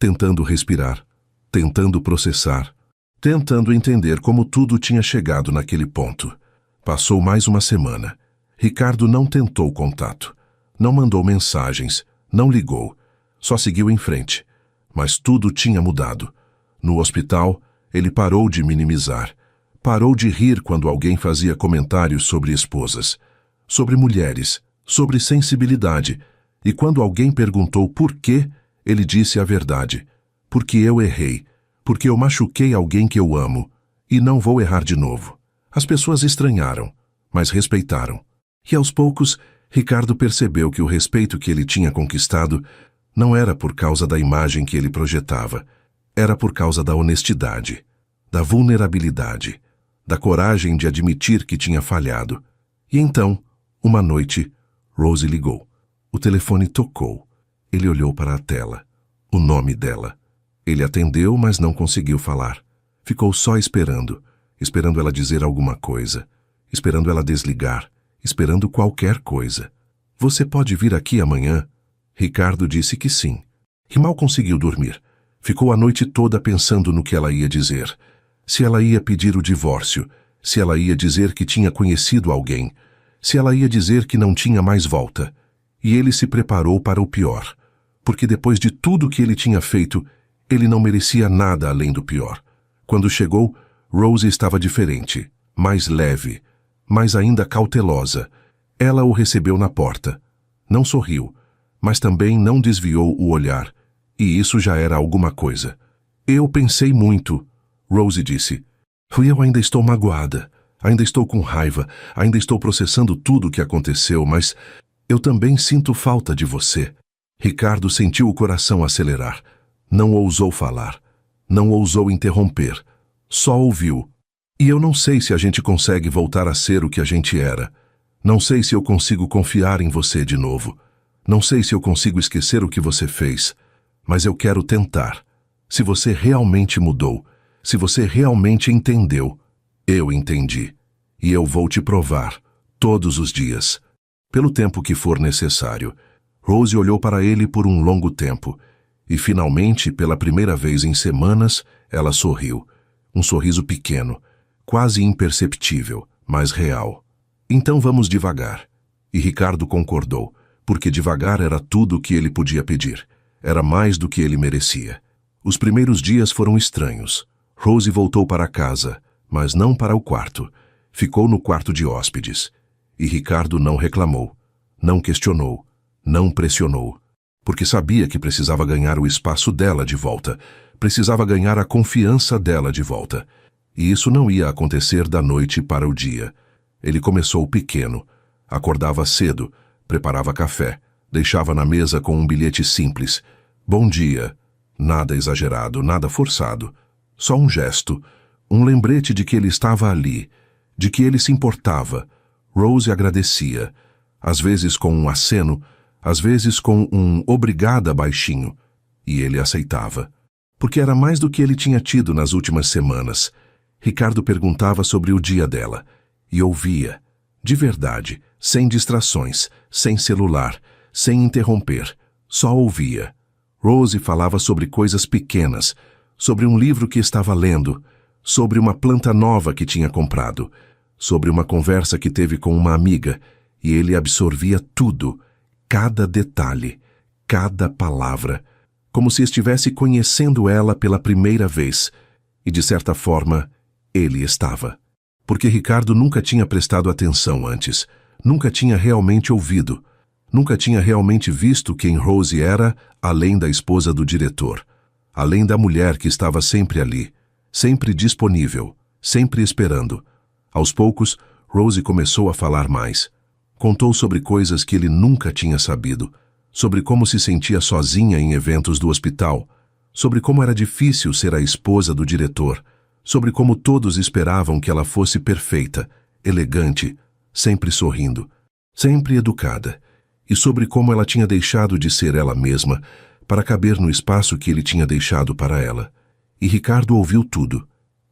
tentando respirar, tentando processar, tentando entender como tudo tinha chegado naquele ponto. Passou mais uma semana. Ricardo não tentou contato. Não mandou mensagens. Não ligou. Só seguiu em frente. Mas tudo tinha mudado. No hospital, ele parou de minimizar. Parou de rir quando alguém fazia comentários sobre esposas, sobre mulheres, sobre sensibilidade. E quando alguém perguntou por quê, ele disse a verdade. Porque eu errei. Porque eu machuquei alguém que eu amo. E não vou errar de novo. As pessoas estranharam, mas respeitaram. E aos poucos, Ricardo percebeu que o respeito que ele tinha conquistado não era por causa da imagem que ele projetava. Era por causa da honestidade, da vulnerabilidade, da coragem de admitir que tinha falhado. E então, uma noite, Rose ligou. O telefone tocou. Ele olhou para a tela. O nome dela. Ele atendeu, mas não conseguiu falar. Ficou só esperando ela dizer alguma coisa, esperando ela desligar, esperando qualquer coisa. Você pode vir aqui amanhã? Ricardo disse que sim. E mal conseguiu dormir. Ficou a noite toda pensando no que ela ia dizer. Se ela ia pedir o divórcio, se ela ia dizer que tinha conhecido alguém, se ela ia dizer que não tinha mais volta. E ele se preparou para o pior, porque depois de tudo que ele tinha feito, ele não merecia nada além do pior. Quando chegou, Rose estava diferente, mais leve, mas ainda cautelosa. Ela o recebeu na porta. Não sorriu, mas também não desviou o olhar, e isso já era alguma coisa. Eu pensei muito, Rose disse. Eu ainda estou magoada, ainda estou com raiva, ainda estou processando tudo o que aconteceu, mas eu também sinto falta de você. Ricardo sentiu o coração acelerar. Não ousou falar. Não ousou interromper. Só ouviu. E eu não sei se a gente consegue voltar a ser o que a gente era. Não sei se eu consigo confiar em você de novo. Não sei se eu consigo esquecer o que você fez. Mas eu quero tentar. Se você realmente mudou, se você realmente entendeu, eu entendi. E eu vou te provar, todos os dias. Pelo tempo que for necessário. Rose olhou para ele por um longo tempo. E finalmente, pela primeira vez em semanas, ela sorriu. Um sorriso pequeno, quase imperceptível, mas real. Então vamos devagar. E Ricardo concordou, porque devagar era tudo o que ele podia pedir. Era mais do que ele merecia. Os primeiros dias foram estranhos. Rose voltou para casa, mas não para o quarto. Ficou no quarto de hóspedes. E Ricardo não reclamou, não questionou, não pressionou. Porque sabia que precisava ganhar o espaço dela de volta. Precisava ganhar a confiança dela de volta. E isso não ia acontecer da noite para o dia. Ele começou pequeno. Acordava cedo, preparava café, deixava na mesa com um bilhete simples. Bom dia. Nada exagerado, nada forçado. Só um gesto, um lembrete de que ele estava ali, de que ele se importava. Rose agradecia, às vezes com um aceno, às vezes com um obrigada baixinho. E ele aceitava. Porque era mais do que ele tinha tido nas últimas semanas. Ricardo perguntava sobre o dia dela. E ouvia, de verdade, sem distrações, sem celular, sem interromper. Só ouvia. Rose falava sobre coisas pequenas, sobre um livro que estava lendo, sobre uma planta nova que tinha comprado, sobre uma conversa que teve com uma amiga, e ele absorvia tudo, cada detalhe, cada palavra, como se estivesse conhecendo ela pela primeira vez. E, de certa forma, ele estava. Porque Ricardo nunca tinha prestado atenção antes, nunca tinha realmente ouvido, nunca tinha realmente visto quem Rose era, além da esposa do diretor, além da mulher que estava sempre ali, sempre disponível, sempre esperando. Aos poucos, Rose começou a falar mais. Contou sobre coisas que ele nunca tinha sabido, sobre como se sentia sozinha em eventos do hospital, sobre como era difícil ser a esposa do diretor, sobre como todos esperavam que ela fosse perfeita, elegante, sempre sorrindo, sempre educada, e sobre como ela tinha deixado de ser ela mesma para caber no espaço que ele tinha deixado para ela. E Ricardo ouviu tudo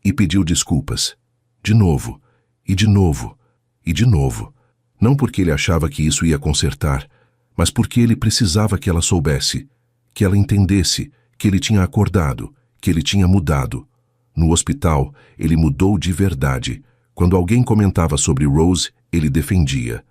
e pediu desculpas, de novo, e de novo, e de novo, não porque ele achava que isso ia consertar, mas porque ele precisava que ela soubesse, que ela entendesse que ele tinha acordado, que ele tinha mudado. No hospital, ele mudou de verdade. Quando alguém comentava sobre Rose, ele defendia.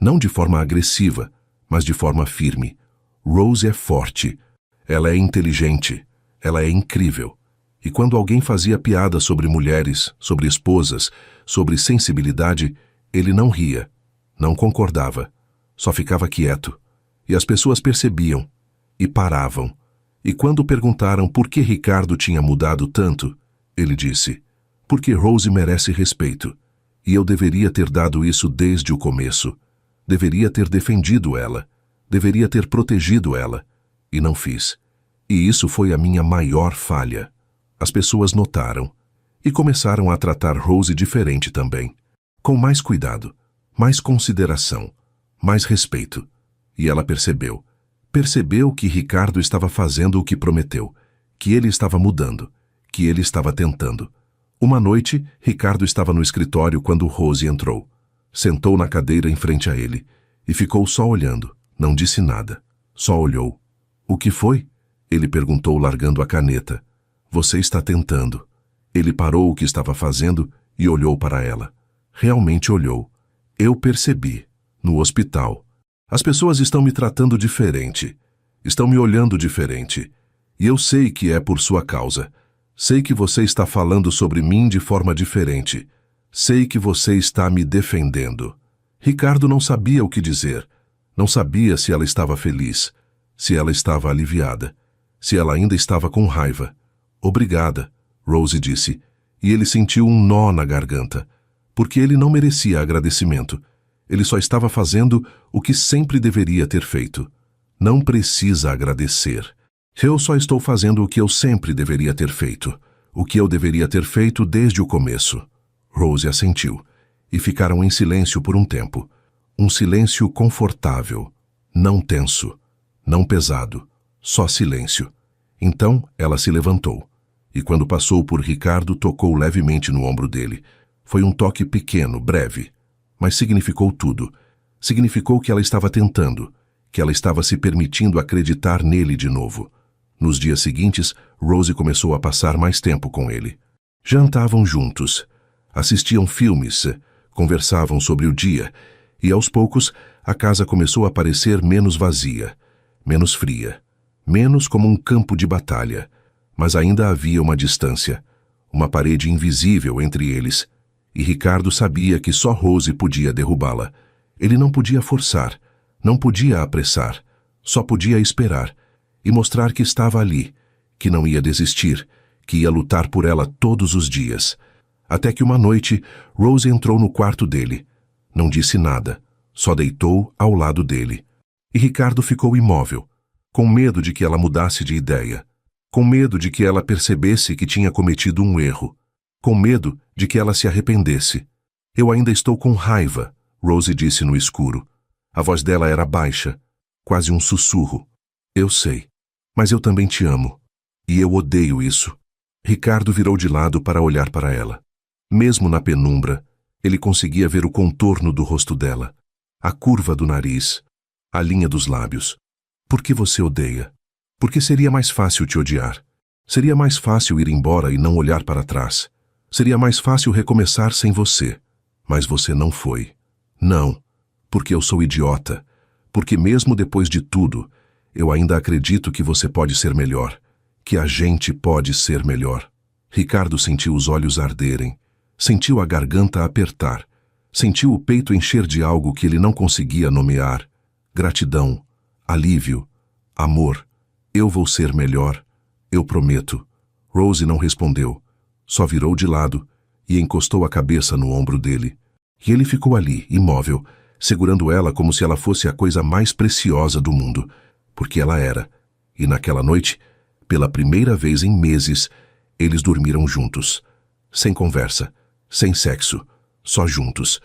Não de forma agressiva, mas de forma firme. Rose é forte. Ela é inteligente. Ela é incrível. E quando alguém fazia piada sobre mulheres, sobre esposas, sobre sensibilidade, ele não ria, não concordava, só ficava quieto. E as pessoas percebiam e paravam. E quando perguntaram por que Ricardo tinha mudado tanto, ele disse: porque Rose merece respeito. E eu deveria ter dado isso desde o começo. Deveria ter defendido ela. Deveria ter protegido ela. E não fiz. E isso foi a minha maior falha. As pessoas notaram. E começaram a tratar Rose diferente também. Com mais cuidado, mais consideração, mais respeito. E ela percebeu. Percebeu que Ricardo estava fazendo o que prometeu, que ele estava mudando, que ele estava tentando. Uma noite, Ricardo estava no escritório quando Rose entrou. Sentou na cadeira em frente a ele e ficou só olhando, não disse nada. Só olhou. O que foi? Ele perguntou largando a caneta. Você está tentando. Ele parou o que estava fazendo e olhou para ela. Realmente olhou. Eu percebi. No hospital. As pessoas estão me tratando diferente. Estão me olhando diferente. E eu sei que é por sua causa. Sei que você está falando sobre mim de forma diferente. Sei que você está me defendendo. Ricardo não sabia o que dizer. Não sabia se ela estava feliz, se ela estava aliviada, se ela ainda estava com raiva. Obrigada, Rose disse, e ele sentiu um nó na garganta, porque ele não merecia agradecimento. Ele só estava fazendo o que sempre deveria ter feito. Não precisa agradecer. Eu só estou fazendo o que eu sempre deveria ter feito. O que eu deveria ter feito desde o começo. Rose assentiu, e ficaram em silêncio por um tempo. Um silêncio confortável, não tenso, não pesado, só silêncio. Então ela se levantou, e quando passou por Ricardo, tocou levemente no ombro dele. Foi um toque pequeno, breve, mas significou tudo. Significou que ela estava tentando, que ela estava se permitindo acreditar nele de novo. Nos dias seguintes, Rose começou a passar mais tempo com ele. Jantavam juntos, assistiam filmes, conversavam sobre o dia, e aos poucos a casa começou a parecer menos vazia, menos fria, menos como um campo de batalha, mas ainda havia uma distância, uma parede invisível entre eles, e Ricardo sabia que só Rose podia derrubá-la. Ele não podia forçar, não podia apressar, só podia esperar e mostrar que estava ali, que não ia desistir, que ia lutar por ela todos os dias. Até que uma noite, Rose entrou no quarto dele. Não disse nada, só deitou ao lado dele. E Ricardo ficou imóvel, com medo de que ela mudasse de ideia, com medo de que ela percebesse que tinha cometido um erro, com medo de que ela se arrependesse. Eu ainda estou com raiva, Rose disse no escuro. A voz dela era baixa, quase um sussurro. Eu sei, mas eu também te amo. E eu odeio isso. Ricardo virou de lado para olhar para ela. Mesmo na penumbra, ele conseguia ver o contorno do rosto dela, a curva do nariz, a linha dos lábios. Por que você odeia? Porque seria mais fácil te odiar. Seria mais fácil ir embora e não olhar para trás. Seria mais fácil recomeçar sem você. Mas você não foi. Não, porque eu sou idiota. Porque mesmo depois de tudo, eu ainda acredito que você pode ser melhor. Que a gente pode ser melhor. Ricardo sentiu os olhos arderem. Sentiu a garganta apertar. Sentiu o peito encher de algo que ele não conseguia nomear. Gratidão, alívio, amor. Eu vou ser melhor. Eu prometo. Rose não respondeu. Só virou de lado e encostou a cabeça no ombro dele. E ele ficou ali, imóvel, segurando ela como se ela fosse a coisa mais preciosa do mundo. porque ela era. E naquela noite, pela primeira vez em meses, eles dormiram juntos. Sem conversa, sem sexo, só juntos.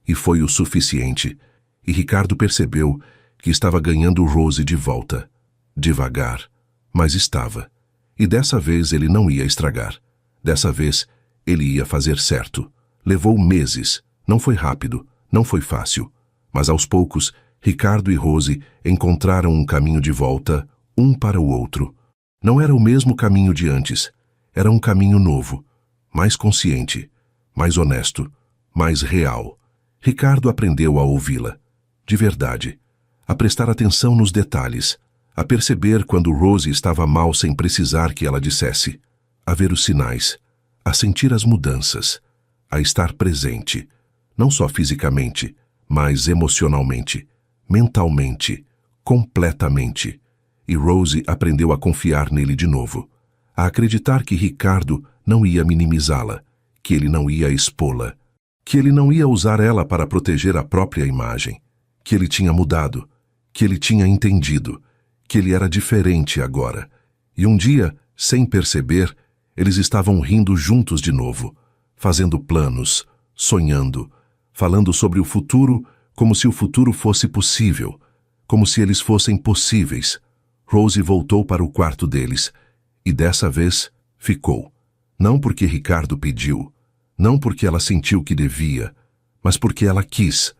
E foi o suficiente. E Ricardo percebeu que estava ganhando Rose de volta. Devagar, mas estava. E dessa vez ele não ia estragar. Dessa vez, ele ia fazer certo. Levou meses. Não foi rápido, não foi fácil. Mas aos poucos, Ricardo e Rose encontraram um caminho de volta, um para o outro. Não era o mesmo caminho de antes. Era um caminho novo, mais consciente, mais honesto, mais real. Ricardo aprendeu a ouvi-la, de verdade, a prestar atenção nos detalhes, a perceber quando Rose estava mal sem precisar que ela dissesse, a ver os sinais, a sentir as mudanças, a estar presente, não só fisicamente, mas emocionalmente, mentalmente, completamente. E Rose aprendeu a confiar nele de novo, a acreditar que Ricardo não ia minimizá-la, que ele não ia expô-la, que ele não ia usar ela para proteger a própria imagem, que ele tinha mudado, que ele tinha entendido, que ele era diferente agora. E um dia, sem perceber, eles estavam rindo juntos de novo, fazendo planos, sonhando, falando sobre o futuro como se o futuro fosse possível, como se eles fossem possíveis. Rose voltou para o quarto deles, e dessa vez ficou. Não porque Ricardo pediu, não porque ela sentiu que devia, mas porque ela quis,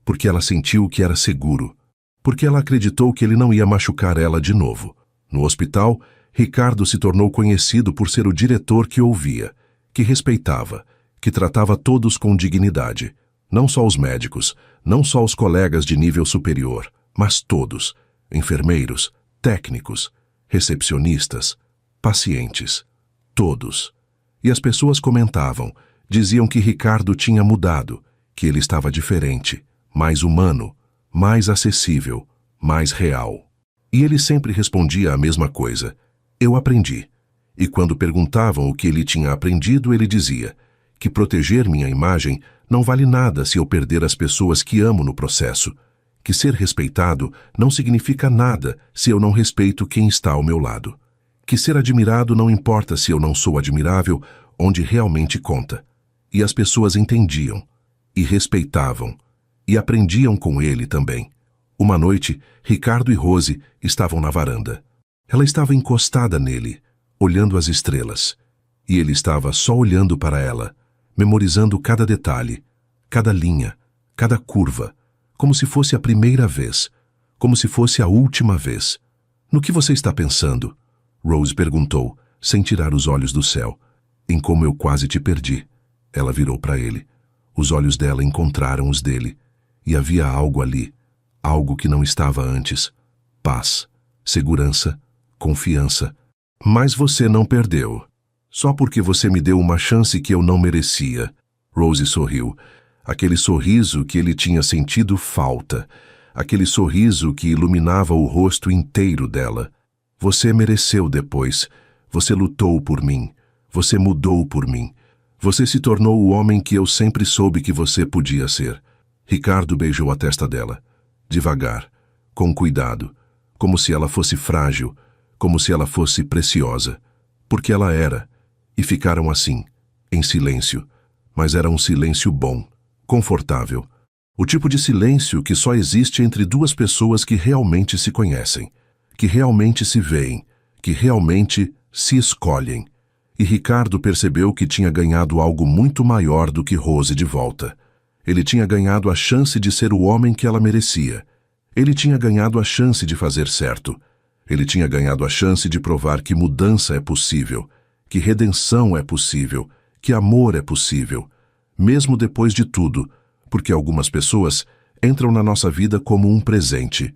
porque ela sentiu que era seguro, porque ela acreditou que ele não ia machucar ela de novo. No hospital, Ricardo se tornou conhecido por ser o diretor que ouvia, que respeitava, que tratava todos com dignidade. Não só os médicos, não só os colegas de nível superior, mas todos, enfermeiros, técnicos, recepcionistas, pacientes, todos. E as pessoas comentavam, diziam que Ricardo tinha mudado, que ele estava diferente, mais humano, mais acessível, mais real. E ele sempre respondia a mesma coisa: eu aprendi. E quando perguntavam o que ele tinha aprendido, ele dizia que proteger minha imagem não vale nada se eu perder as pessoas que amo no processo, que ser respeitado não significa nada se eu não respeito quem está ao meu lado, que ser admirado não importa se eu não sou admirável, onde realmente conta. E as pessoas entendiam, e respeitavam, e aprendiam com ele também. Uma noite, Ricardo e Rose estavam na varanda. Ela estava encostada nele, olhando as estrelas, e ele estava só olhando para ela, memorizando cada detalhe, cada linha, cada curva, como se fosse a primeira vez, como se fosse a última vez. No que você está pensando? Rose perguntou, sem tirar os olhos do céu. Em como eu quase te perdi. Ela virou para ele. Os olhos dela encontraram os dele, e havia algo ali, algo que não estava antes. Paz, segurança, confiança. Mas você não perdeu. Só porque você me deu uma chance que eu não merecia. Rose sorriu. Aquele sorriso que ele tinha sentido falta. Aquele sorriso que iluminava o rosto inteiro dela. Você mereceu depois. Você lutou por mim. Você mudou por mim. Você se tornou o homem que eu sempre soube que você podia ser. Ricardo beijou a testa dela. Devagar, com cuidado, como se ela fosse frágil, como se ela fosse preciosa. Porque ela era. E ficaram assim, em silêncio. Mas era um silêncio bom, confortável. O tipo de silêncio que só existe entre duas pessoas que realmente se conhecem, que realmente se veem, que realmente se escolhem. E Ricardo percebeu que tinha ganhado algo muito maior do que Rose de volta. Ele tinha ganhado a chance de ser o homem que ela merecia. Ele tinha ganhado a chance de fazer certo. Ele tinha ganhado a chance de provar que mudança é possível, que redenção é possível, que amor é possível, mesmo depois de tudo, porque algumas pessoas entram na nossa vida como um presente,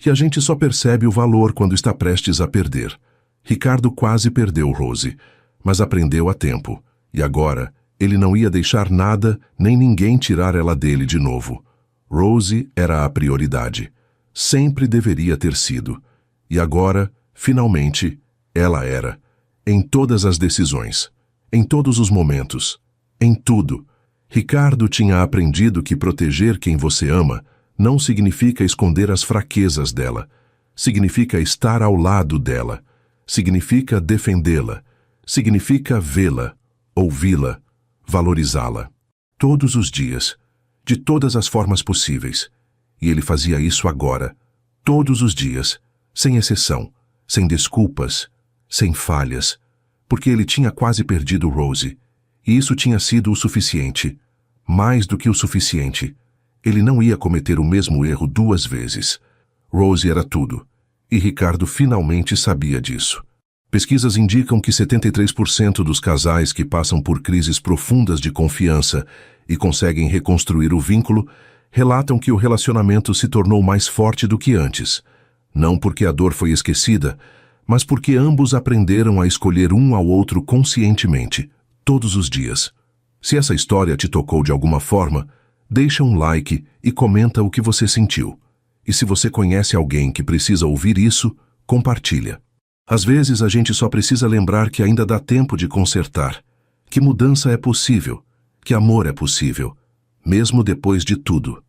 e a gente só percebe o valor quando está prestes a perder. Ricardo quase perdeu Rose, mas aprendeu a tempo, e agora ele não ia deixar nada nem ninguém tirar ela dele de novo. Rose era a prioridade. Sempre deveria ter sido. E agora, finalmente, ela era. Em todas as decisões, em todos os momentos, em tudo. Ricardo tinha aprendido que proteger quem você ama não significa esconder as fraquezas dela. significa estar ao lado dela, significa defendê-la, significa vê-la, ouvi-la, valorizá-la. Todos os dias, de todas as formas possíveis. E ele fazia isso agora, todos os dias, sem exceção, sem desculpas, sem falhas, porque ele tinha quase perdido Rose, e isso tinha sido o suficiente, mais do que o suficiente. Ele não ia cometer o mesmo erro 2 vezes. Rose era tudo, e Ricardo finalmente sabia disso. Pesquisas indicam que 73% dos casais que passam por crises profundas de confiança e conseguem reconstruir o vínculo relatam que o relacionamento se tornou mais forte do que antes, não porque a dor foi esquecida, mas porque ambos aprenderam a escolher um ao outro conscientemente, todos os dias. Se essa história te tocou de alguma forma, deixa um like e comenta o que você sentiu. E se você conhece alguém que precisa ouvir isso, compartilha. Às vezes a gente só precisa lembrar que ainda dá tempo de consertar, que mudança é possível, que amor é possível, mesmo depois de tudo.